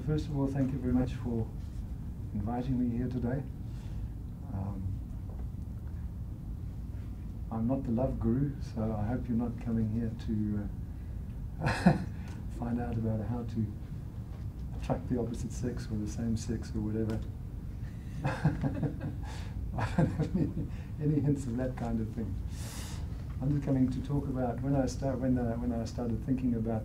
first of all, thank you very much for inviting me here today. I'm not the love guru, so I hope you're not coming here to find out about how to attract the opposite sex or the same sex or whatever. I don't have any hints of that kind of thing. I'm just coming to talk about when I started thinking about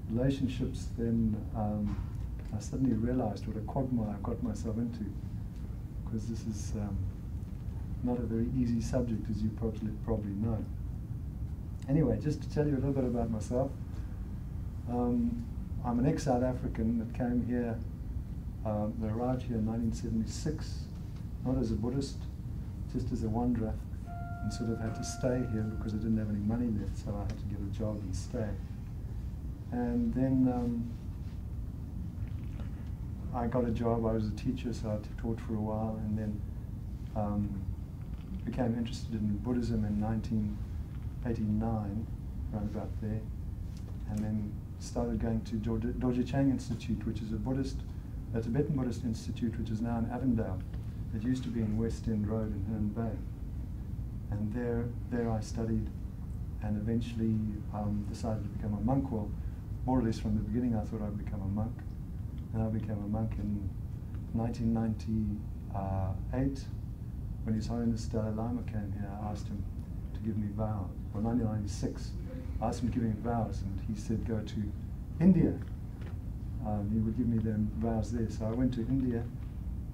relationships, then I suddenly realized what a quagmire I got myself into, because this is not a very easy subject, as you probably know. Anyway, just to tell you a little bit about myself, I'm an ex-South African that came here, that arrived here in 1976, not as a Buddhist, just as a wanderer, and sort of had to stay here because I didn't have any money left, so I had to get a job and stay. And then I got a job. I was a teacher, so I taught for a while, and then became interested in Buddhism in 1989, around about there, and then started going to Dorje Chang Institute, which is a Tibetan Buddhist institute, which is now in Avondale. It used to be in West End Road in Herne Bay. And there I studied, and eventually decided to become a monk. Well, more or less from the beginning I thought I'd become a monk. And I became a monk in 1998, when His Holiness Dalai Lama came here. I asked him to give me vows. Well, 1996, I asked him to give me vows, and he said go to India. He would give me the vows there. So I went to India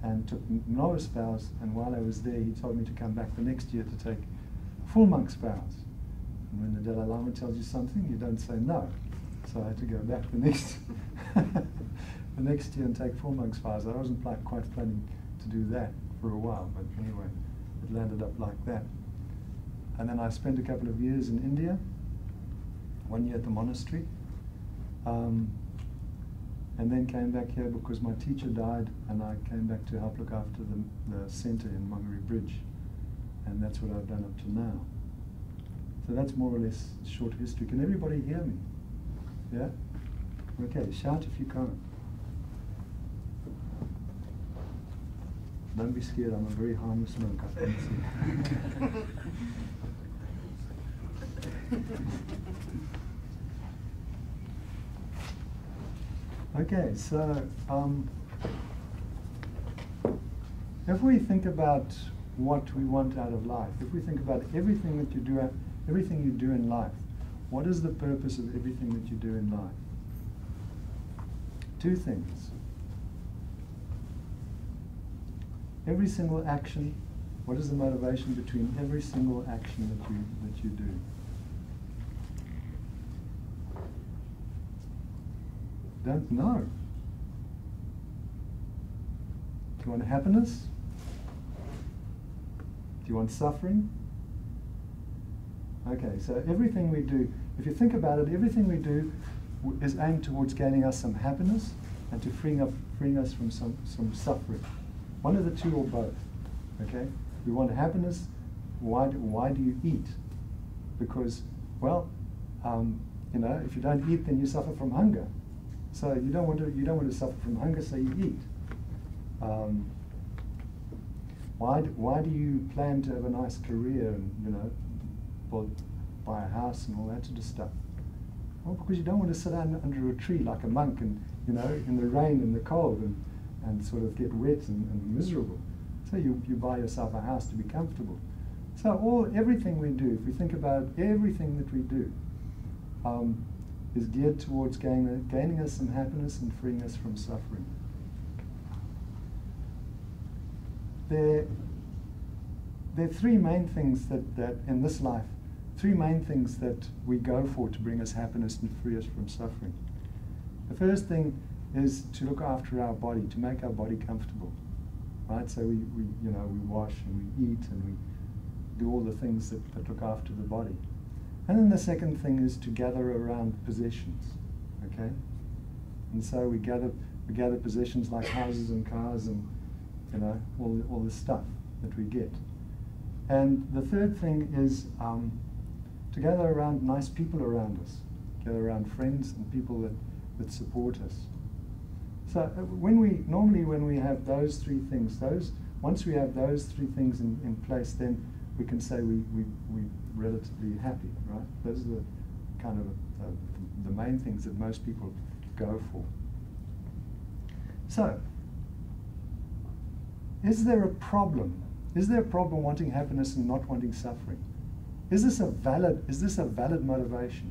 and took novice vows, and while I was there he told me to come back the next year to take full monk's vows. And when the Dalai Lama tells you something, you don't say no. So I had to go back the next the next year and take full monk's vows. I wasn't quite planning to do that for a while, but anyway, it landed up like that. And then I spent a couple of years in India, 1 year at the monastery, and then came back here because my teacher died, and I came back to help look after the center in Mangere Bridge, and that's what I've done up to now. So that's more or less short history. Can everybody hear me? Yeah? Okay, shout if you can't. Don't be scared, I'm a very harmless monk, I promise you. Okay, so if we think about what we want out of life, if we think about everything that you do, everything you do in life, what is the purpose of everything that you do in life? Two things. Every single action, what is the motivation between every single action that you do? Don't know. Do you want happiness? Do you want suffering? Okay, so everything we do, if you think about it, everything we do is aimed towards gaining us some happiness and to freeing us from some suffering. One of the two or both. Okay? We want happiness. Why do you eat? Because, well, if you don't eat, then you suffer from hunger. So you don't want to suffer from hunger, so you eat. Why do you plan to have a nice career and buy a house and all that sort of stuff? Well, because you don't want to sit down under a tree like a monk and in the rain and the cold and sort of get wet and miserable. So you buy yourself a house to be comfortable. So everything we do, if we think about everything that we do, is geared towards gaining us some happiness and freeing us from suffering. There are three main things that in this life, three main things that we go for to bring us happiness and free us from suffering. The first thing is to look after our body, to make our body comfortable, right? So we wash and we eat and we do all the things that look after the body. And then the second thing is to gather around possessions, okay? And so we gather possessions like houses and cars and all the stuff that we get. And the third thing is to gather around nice people around us, gather around friends and people that support us. So normally when we have those three things, once we have those three things in place, then we can say we're relatively happy, right? Those are the kind of the main things that most people go for. So, is there a problem? Is there a problem wanting happiness and not wanting suffering? Is this a valid motivation,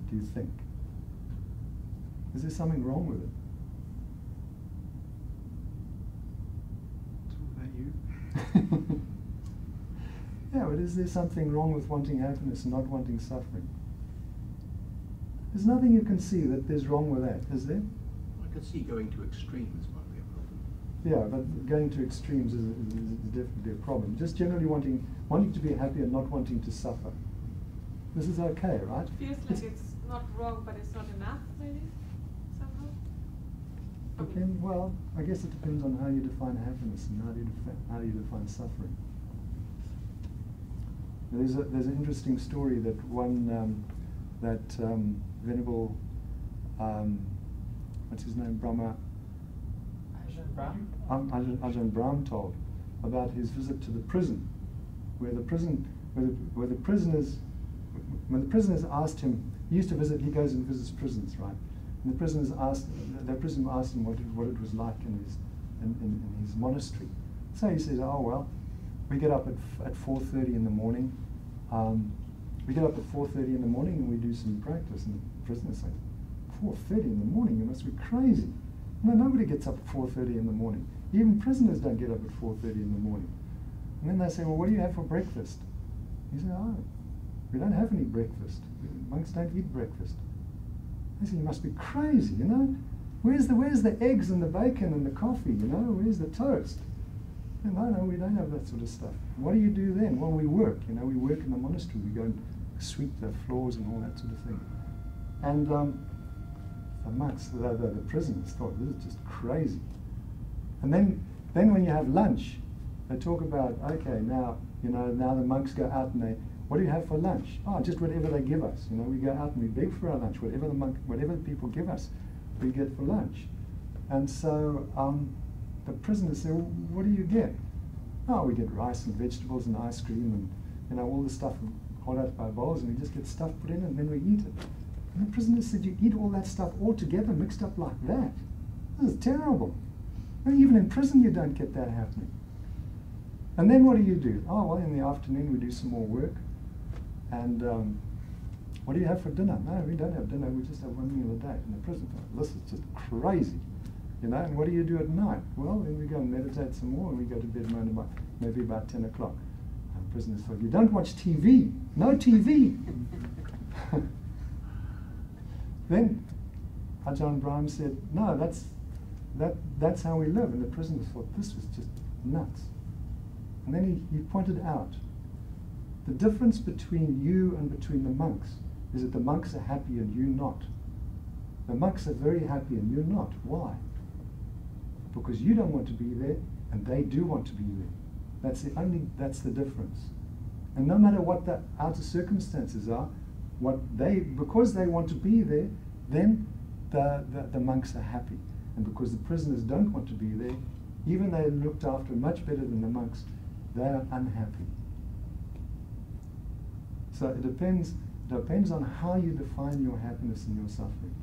do you think? Is there something wrong with it? Talk about you. Yeah, but is there something wrong with wanting happiness and not wanting suffering? There's nothing you can see that there's wrong with that, is there? I can see going to extremes might be a problem. Yeah, but going to extremes is definitely a problem. Just generally wanting to be happy and not wanting to suffer. This is okay, right? It feels like it's not wrong, but it's not enough, maybe, somehow? Well, I guess it depends on how you define happiness and how you define suffering. There's an interesting story that Venerable, what's his name, Ajahn Brahm told about his visit to the prison, when the prisoners asked him, he used to visit, he goes and visits prisons, right? And the prison asked him what it was like in his monastery. So he says, oh well, we get up at 4:30 in the morning. We get up at 4:30 in the morning and we do some practice. And the prisoner's like, 4:30 in the morning? You must be crazy. No, nobody gets up at 4:30 in the morning. Even prisoners don't get up at 4:30 in the morning. And then they say, well, what do you have for breakfast? He said, oh, we don't have any breakfast. Monks don't eat breakfast. They said, you must be crazy, you know? Where's the eggs and the bacon and the coffee, you know? Where's the toast? And no, we don't have that sort of stuff. What do you do then? Well, we work, you know, we work in the monastery. We go and sweep the floors and all that sort of thing. And the monks, the prisoners thought, this is just crazy. And then when you have lunch, they talk about, okay, now the monks go out and what do you have for lunch? Oh, just whatever they give us. You know, we go out and we beg for our lunch. Whatever the people give us, we get for lunch. And so the prisoners say, well, what do you get? Oh, we get rice and vegetables and ice cream and all the stuff hot out by bowls, and we just get stuff put in and then we eat it. And the prisoners said, you eat all that stuff all together, mixed up like that? This is terrible. And even in prison you don't get that happening. And then what do? Oh, well, in the afternoon we do some more work. And what do you have for dinner? No, we don't have dinner, we just have one meal a day. In the prison, this is just crazy. You know, and what do you do at night? Well, then we go and meditate some more and we go to bed maybe about 10 o'clock. And prisoners thought, you don't watch TV. No TV. Then Ajahn Brahm said, no, that's how we live. And the prisoners thought this was just nuts. And then he pointed out the difference between you and between the monks is that the monks are happy and you not. The monks are very happy and you're not. Why? Because you don't want to be there and they do want to be there. That's the difference. And no matter what the outer circumstances are, because they want to be there, then the monks are happy. And because the prisoners don't want to be there, even though they're looked after much better than the monks, they are unhappy. So it depends on how you define your happiness and your suffering.